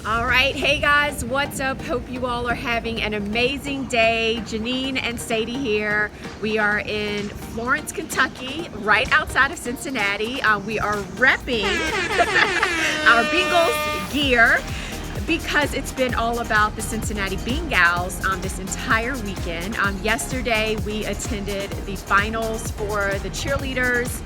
All right, hey guys, what's up? Hope you all are having an amazing day. Janine and Sadie here. We are in Florence, Kentucky, right outside of Cincinnati. We are repping our Bengals gear because it's been all about the Cincinnati Bengals this entire weekend. Yesterday, we attended the finals for the cheerleaders,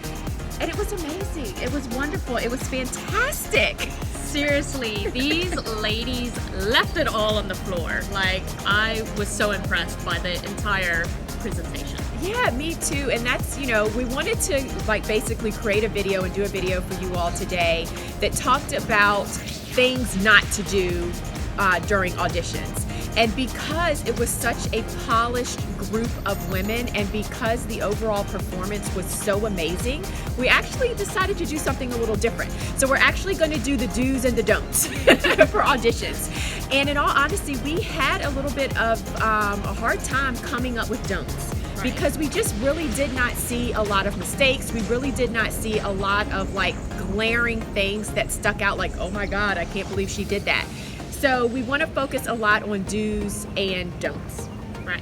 and it was amazing. It was wonderful. It was fantastic. Seriously, these ladies left it all on the floor. Like, I was so impressed by the entire presentation. Yeah, me too. And that's, we wanted to basically create a video and do a video for you all today that talked about things not to do during auditions. And because it was such a polished group of women and because the overall performance was so amazing, we actually decided to do something a little different. So we're actually going to do the do's and the don'ts for auditions. And in all honesty, we had a little bit of a hard time coming up with don'ts. Right. Because we just really did not see a lot of mistakes. We really did not see a lot of glaring things that stuck out like, oh my God, I can't believe she did that. So we want to focus a lot on do's and don'ts. Right.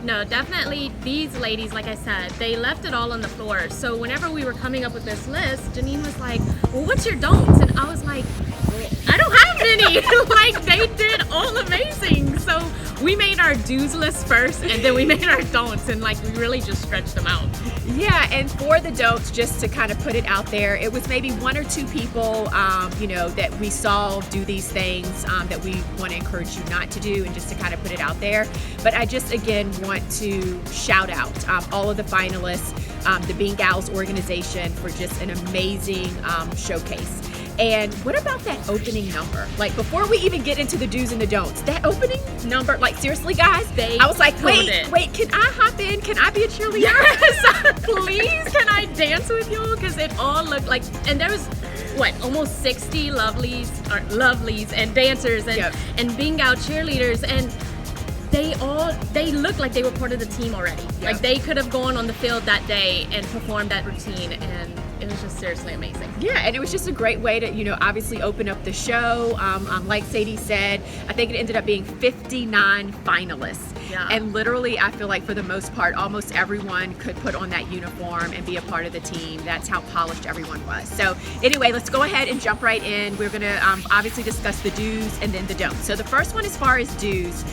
No, definitely these ladies, like I said, they left it all on the floor. So whenever we were coming up with this list, Janine was like, well, what's your don'ts? And I was like, I don't have any. They did all amazing. So we made our do's list first, and then we made our don'ts, and we really just stretched them out. Yeah, and for the don'ts, just to kind of put it out there, it was maybe one or two people, that we saw do these things that we want to encourage you not to do, and just to kind of put it out there. But I just, again, want to shout out all of the finalists, the Bengals organization for just an amazing showcase. And what about that opening number? Before we even get into the do's and the don'ts, that opening number, seriously, guys, I was like, wait, can I hop in? Can I be a cheerleader? Yes, please, can I dance with you? Because it all looked like, and there was, almost 60 lovelies and dancers and Bengal cheerleaders, and they looked like they were part of the team already. Yep. They could have gone on the field that day and performed that routine, and it was just seriously amazing. Yeah, and it was just a great way to, obviously open up the show. Like Sadie said, I think it ended up being 59 finalists. Yeah. And literally, I feel like for the most part, almost everyone could put on that uniform and be a part of the team. That's how polished everyone was. So anyway, let's go ahead and jump right in. We're gonna obviously discuss the do's and then the don'ts. So the first one, as far as do's,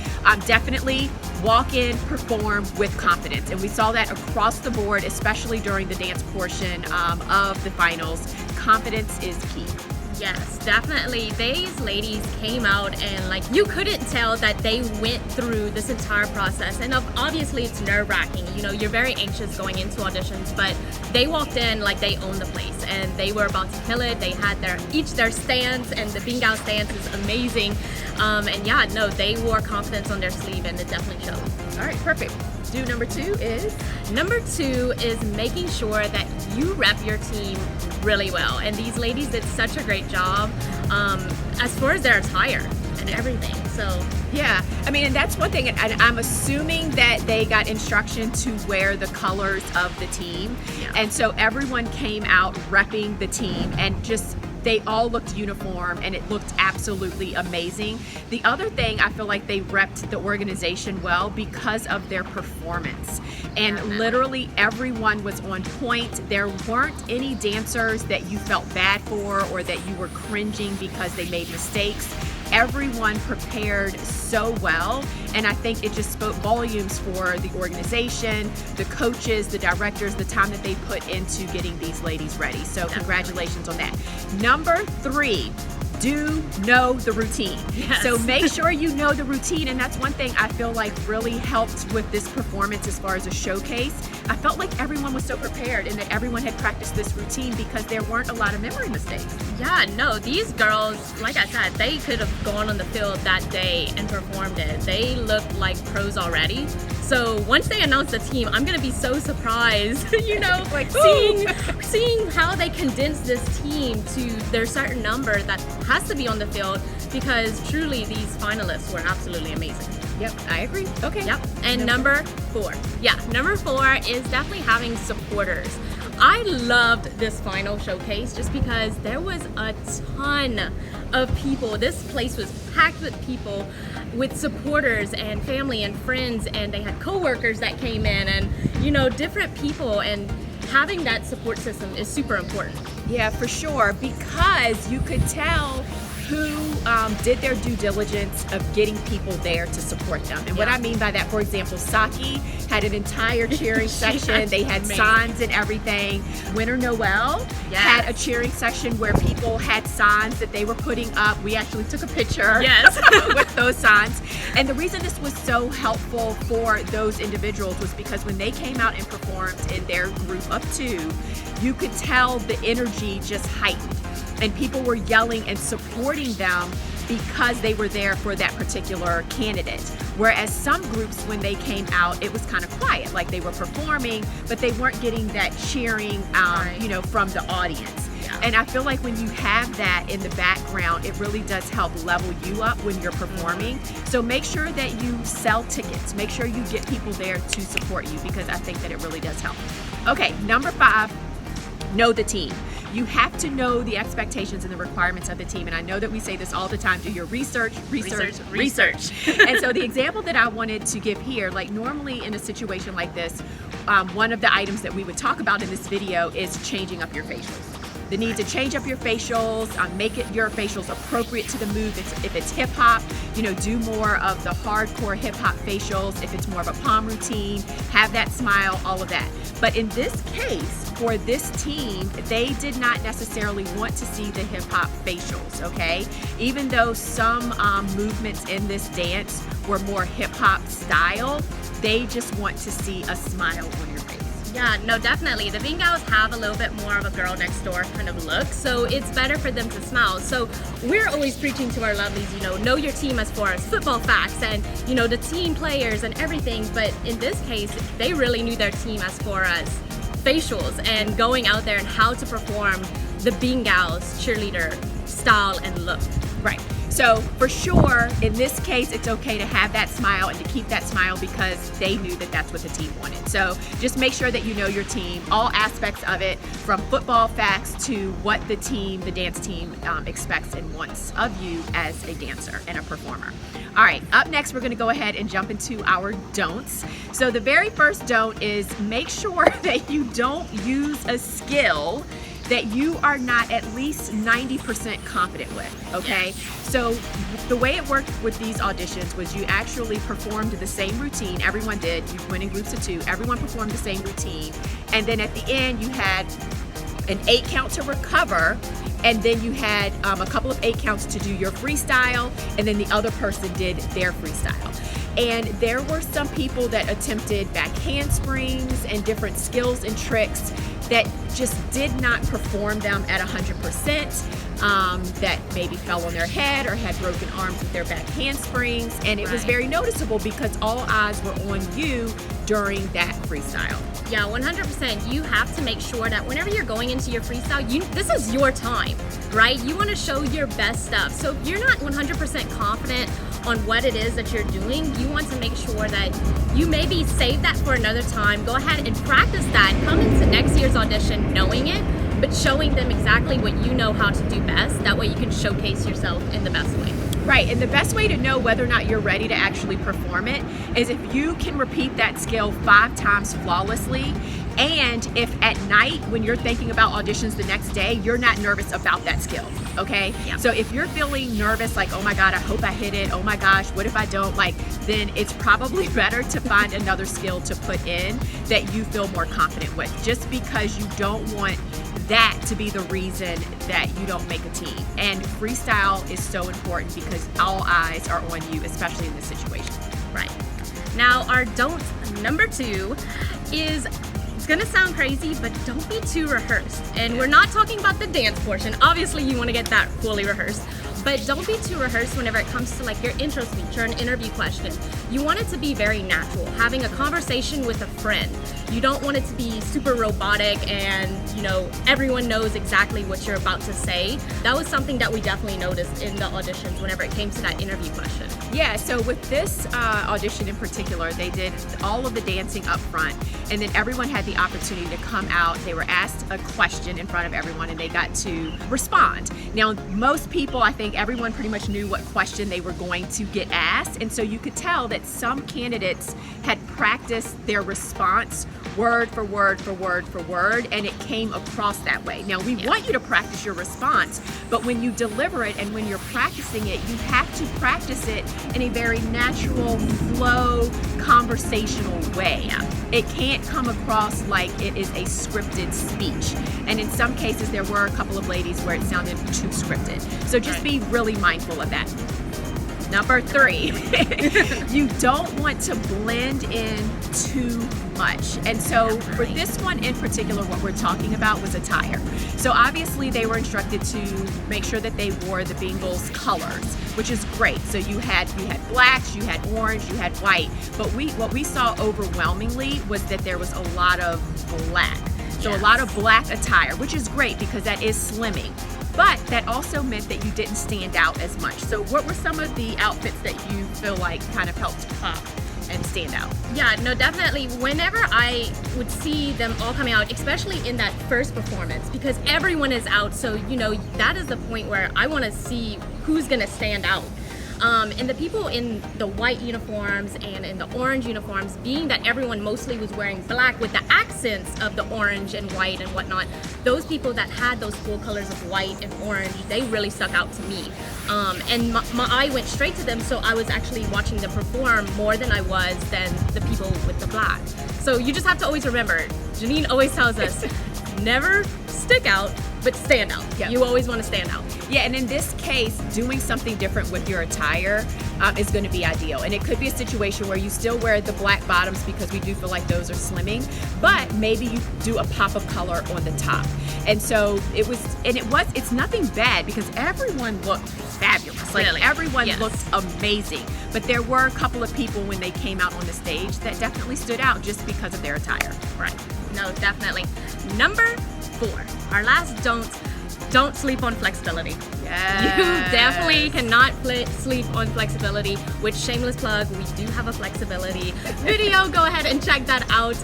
definitely walk in, perform with confidence. And we saw that across the board, especially during the dance portion of the finals. Confidence is key. Yes, definitely. These ladies came out and you couldn't tell that they went through this entire process. And obviously it's nerve-wracking. You're very anxious going into auditions, but they walked in like they owned the place and they were about to kill it. They had their stance, and the Bengal stance is amazing. They wore confidence on their sleeve, and it definitely showed. All right, perfect. Do number two is? Number two is making sure that you rep your team really well. And these ladies did such a great job as far as their attire and everything. So yeah, and that's one thing, and I'm assuming that they got instruction to wear the colors of the team. Yeah. And so everyone came out repping the team, and they all looked uniform, and it looked absolutely amazing. The other thing, I feel like they repped the organization well because of their performance. And literally everyone was on point. There weren't any dancers that you felt bad for or that you were cringing because they made mistakes. Everyone prepared so well, and I think it just spoke volumes for the organization, the coaches, the directors, the time that they put into getting these ladies ready. So congratulations on that. Number three, do know the routine. Yes. So make sure you know the routine, and that's one thing I feel like really helped with this performance as far as a showcase. I felt like everyone was so prepared and that everyone had practiced this routine because there weren't a lot of memory mistakes. Yeah, no, these girls, like I said, they could have gone on the field that day and performed it. They looked like pros already. So once they announce the team, I'm gonna be so surprised, seeing how they condense this team to their certain number that has to be on the field, because truly these finalists were absolutely amazing. Yep, I agree. Okay. Yep. And number four is definitely having supporters. I loved this final showcase just because there was a ton of people. This place was packed with people, with supporters and family and friends, and they had coworkers that came in, and you know, different people, and having that support system is super important. Yeah, for sure, because you could tell who did their due diligence of getting people there to support them. And what I mean by that, for example, Saki had an entire cheering section. They had signs and everything. Winter Noel had a cheering section where people had signs that they were putting up. We actually took a picture with those signs. And the reason this was so helpful for those individuals was because when they came out and performed in their group of 2, you could tell the energy just heightened. And people were yelling and supporting them because they were there for that particular candidate. Whereas some groups, when they came out, it was kind of quiet, like they were performing, but they weren't getting that cheering, you know, from the audience. And I feel like when you have that in the background, it really does help level you up when you're performing. So make sure that you sell tickets. Make sure you get people there to support you, because I think that it really does help. Okay, number 5, know the team. You have to know the expectations and the requirements of the team. And I know that we say this all the time, do your research. And so the example that I wanted to give here, like normally in a situation like this, one of the items that we would talk about in this video is changing up your facials. The need to change up your facials, make your facials appropriate to the move. If it's hip hop, you know, do more of the hardcore hip hop facials. If it's more of a palm routine, have that smile, all of that. But in this case, for this team, they did not necessarily want to see the hip hop facials, okay? Even though some movements in this dance were more hip hop style, they just want to see a smile on your face. Yeah, no, definitely. The Bingals have a little bit more of a girl next door kind of look, so it's better for them to smile. So we're always preaching to our lovelies, you know your team as far as football facts and, you know, the team players and everything. But in this case, they really knew their team as far as facials and going out there and how to perform the Bingals cheerleader style and look. Right. So for sure, in this case, it's okay to have that smile and to keep that smile because they knew that that's what the team wanted. So just make sure that you know your team, all aspects of it, from football facts to what the team, the dance team, expects and wants of you as a dancer and a performer. All right, up next, we're gonna go ahead and jump into our don'ts. So the very first don't is make sure that you don't use a skill that you are not at least 90% confident with, okay? So the way it worked with these auditions was you actually performed the same routine. Everyone did. You went in groups of 2. Everyone performed the same routine. And then at the end, you had an 8 count to recover, and then you had a couple of 8 counts to do your freestyle, and then the other person did their freestyle. And there were some people that attempted back handsprings and different skills and tricks that just did not perform them at 100%, that maybe fell on their head or had broken arms with their back handsprings. And it was very noticeable because all eyes were on you during that freestyle. Yeah, 100%. You have to make sure that whenever you're going into your freestyle, this is your time, right? You want to show your best stuff. So if you're not 100% confident on what it is that you're doing, you want to make sure that you maybe save that for another time. Go ahead and practice that. Come into next year's audition knowing it, but showing them exactly what you know how to do best. That way you can showcase yourself in the best way. Right, and the best way to know whether or not you're ready to actually perform it is if you can repeat that skill 5 times flawlessly, and if at night when you're thinking about auditions the next day, you're not nervous about that skill, okay? Yeah. So if you're feeling nervous, like, oh my God, I hope I hit it, oh my gosh, what if I don't, like, then it's probably better to find another skill to put in that you feel more confident with, just because you don't want that to be the reason that you don't make a team. And freestyle is so important because all eyes are on you, especially in this situation. Right. Now, our don't number 2 is, it's gonna sound crazy, but don't be too rehearsed. And we're not talking about the dance portion. Obviously, you wanna get that fully rehearsed. But don't be too rehearsed whenever it comes to like your intro speech or an interview question. You want it to be very natural, having a conversation with a friend. You don't want it to be super robotic and, you know, everyone knows exactly what you're about to say. That was something that we definitely noticed in the auditions whenever it came to that interview question. Yeah, so with this audition in particular, they did all of the dancing up front, and then everyone had the opportunity to come out. They were asked a question in front of everyone, and they got to respond. Now, most people, I think everyone pretty much knew what question they were going to get asked, and so you could tell that some candidates had practiced their response word for word for word for word, and it came across that way. Now, we want you to practice your response, but when you deliver it and when you're practicing it, you have to practice it in a very natural, flow, conversational way. It can't come across like it is a scripted speech. And in some cases, there were a couple of ladies where it sounded too scripted. So just be really mindful of that. Number 3, you don't want to blend in too much. And so for this one in particular, what we're talking about was attire. So obviously they were instructed to make sure that they wore the Bengals colors, which is great. So you had blacks, you had orange, you had white, but what we saw overwhelmingly was that there was a lot of black. So a lot of black attire, which is great because that is slimming. But that also meant that you didn't stand out as much. So what were some of the outfits that you feel like kind of helped pop and stand out? Yeah, no, definitely. Whenever I would see them all coming out, especially in that first performance, because everyone is out, so, you know, that is the point where I want to see who's going to stand out. And the people in the white uniforms and in the orange uniforms, being that everyone mostly was wearing black with the accents of the orange and white and whatnot, those people that had those full colors of white and orange, they really stuck out to me. And my eye went straight to them, so I was actually watching them perform more than I was than the people with the black. So you just have to always remember, Janine always tells us, never stick out, but stand out. Yep. You always want to stand out. Yeah, and in this case, doing something different with your attire is going to be ideal. And it could be a situation where you still wear the black bottoms because we do feel like those are slimming, but maybe you do a pop of color on the top. And so it's nothing bad because everyone looked fabulous. Like everyone looked amazing. But there were a couple of people when they came out on the stage that definitely stood out just because of their attire. Right. No, definitely. Number 4, our last don't sleep on flexibility. Yes. You definitely cannot sleep on flexibility, which, shameless plug, we do have a flexibility video. Go ahead and check that out.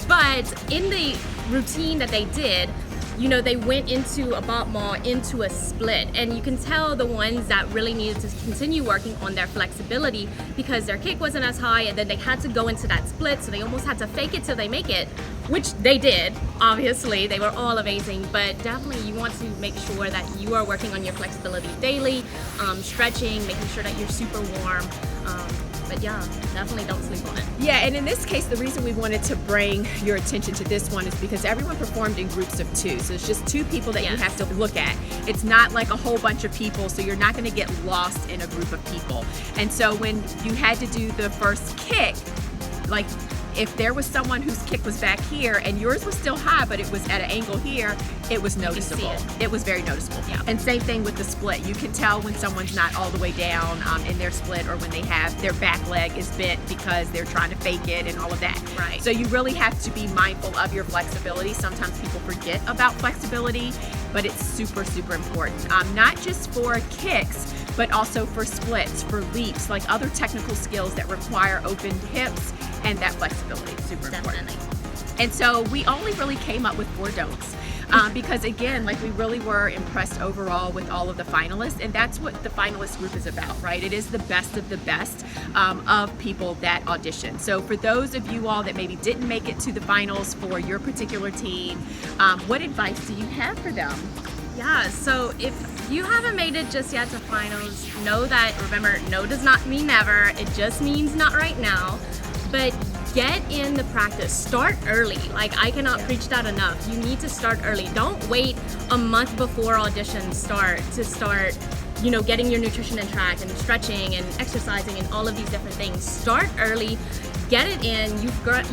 But in the routine that they did, you know, they went into a battement, into a split, and you can tell the ones that really needed to continue working on their flexibility because their kick wasn't as high, and then they had to go into that split, so they almost had to fake it till they make it, which they did. Obviously, they were all amazing, but definitely you want to make sure that you are working on your flexibility daily, stretching, making sure that you're super warm. But yeah, definitely don't sleep on it. Yeah, and in this case, the reason we wanted to bring your attention to this one is because everyone performed in groups of 2. So it's just 2 people that you have to look at. It's not like a whole bunch of people, so you're not going to get lost in a group of people. And so when you had to do the first kick, like if there was someone whose kick was back here and yours was still high, but it was at an angle here, it was noticeable. It was very noticeable. Yeah. And same thing with the split. You can tell when someone's not all the way down in their split, or when they have their back leg is bent because they're trying to fake it and all of that. Right. So you really have to be mindful of your flexibility. Sometimes people forget about flexibility, but it's super, super important. Not just for kicks, but also for splits, for leaps, like other technical skills that require open hips and that flexibility. Super important. And so we only really came up with 4 don'ts. Because again, like we really were impressed overall with all of the finalists, and that's what the finalist group is about, right? It is the best of the best of people that audition. So for those of you all that maybe didn't make it to the finals for your particular team, what advice do you have for them? Yeah, so if you haven't made it just yet to finals, know that, remember, no does not mean never. It just means not right now. But get in the practice. Start early. Like, I cannot preach that enough. You need to start early. Don't wait a month before auditions start to start, you know, getting your nutrition in track and stretching and exercising and all of these different things. Start early. get it in.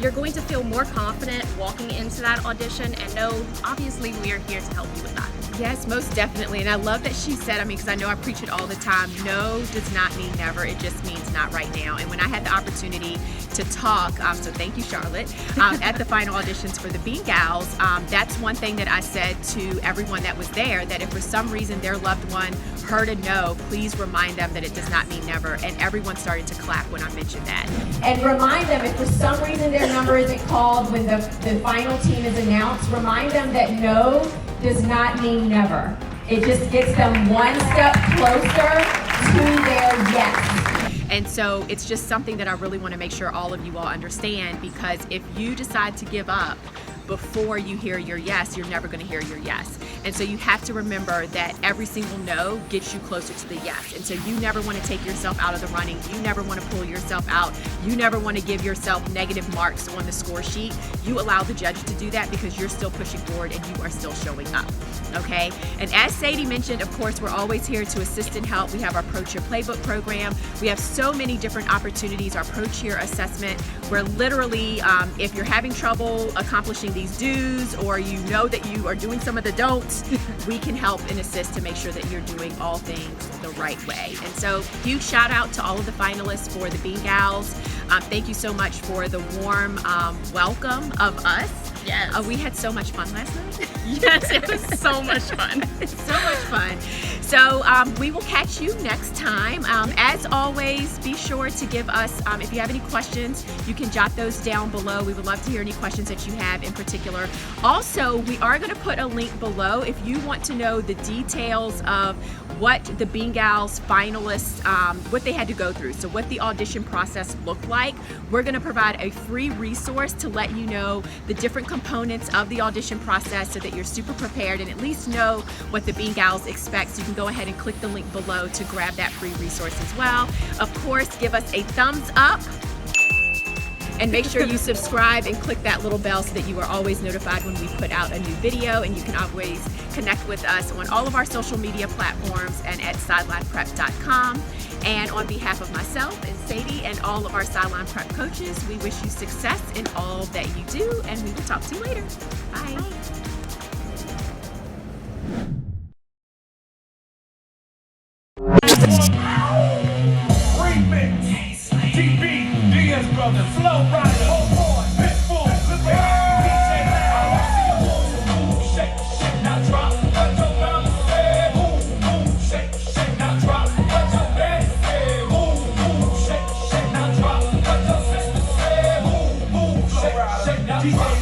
You're going to feel more confident walking into that audition, and know, obviously, we are here to help you with that. Yes, most definitely. And I love that she said, I mean, because I know I preach it all the time, no does not mean never. It just means not right now. And when I had the opportunity to talk, so thank you, Charlotte, at the final auditions for the Bean Gals, that's one thing that I said to everyone that was there, that if for some reason their loved one heard a no, please remind them that it does not mean never. And everyone started to clap when I mentioned that. And remind them, if for some reason their number isn't called when the final team is announced, remind them that no does not mean never. It just gets them one step closer to their yes. And so it's just something that I really want to make sure all of you all understand, because if you decide to give up before you hear your yes, you're never going to hear your yes. And so you have to remember that every single no gets you closer to the yes. And so you never want to take yourself out of the running. You never want to pull yourself out. You never want to give yourself negative marks on the score sheet. You allow the judge to do that because you're still pushing forward and you are still showing up. Okay? And as Sadie mentioned, of course, we're always here to assist and help. We have our Pro Cheer Playbook program. We have so many different opportunities. Our Pro Cheer assessment, where literally, if you're having trouble accomplishing these do's, or you know that you are doing some of the don'ts, we can help and assist to make sure that you're doing all things the right way. And so huge shout out to all of the finalists for the Bean Gals. Thank you so much for the warm welcome of us. Yes. We had so much fun last night. Yes, it was so much fun. It's so much fun. So we will catch you next time. As always, be sure to give us, if you have any questions, you can jot those down below. We would love to hear any questions that you have in particular. Also, we are going to put a link below if you want to know the details of what the Bean Gals finalists, what they had to go through. So what the audition process looked like. We're going to provide a free resource to let you know the different components of the audition process so that you're super prepared and at least know what the Bean Gals expect. So you can go ahead and click the link below to grab that free resource as well. Of course, give us a thumbs up and make sure you subscribe and click that little bell so that you are always notified when we put out a new video. And you can always connect with us on all of our social media platforms and at sidelineprep.com. And on behalf of myself and Sadie and all of our Sideline Prep coaches, we wish you success in all that you do, and we will talk to you later. Bye. Bye. DJ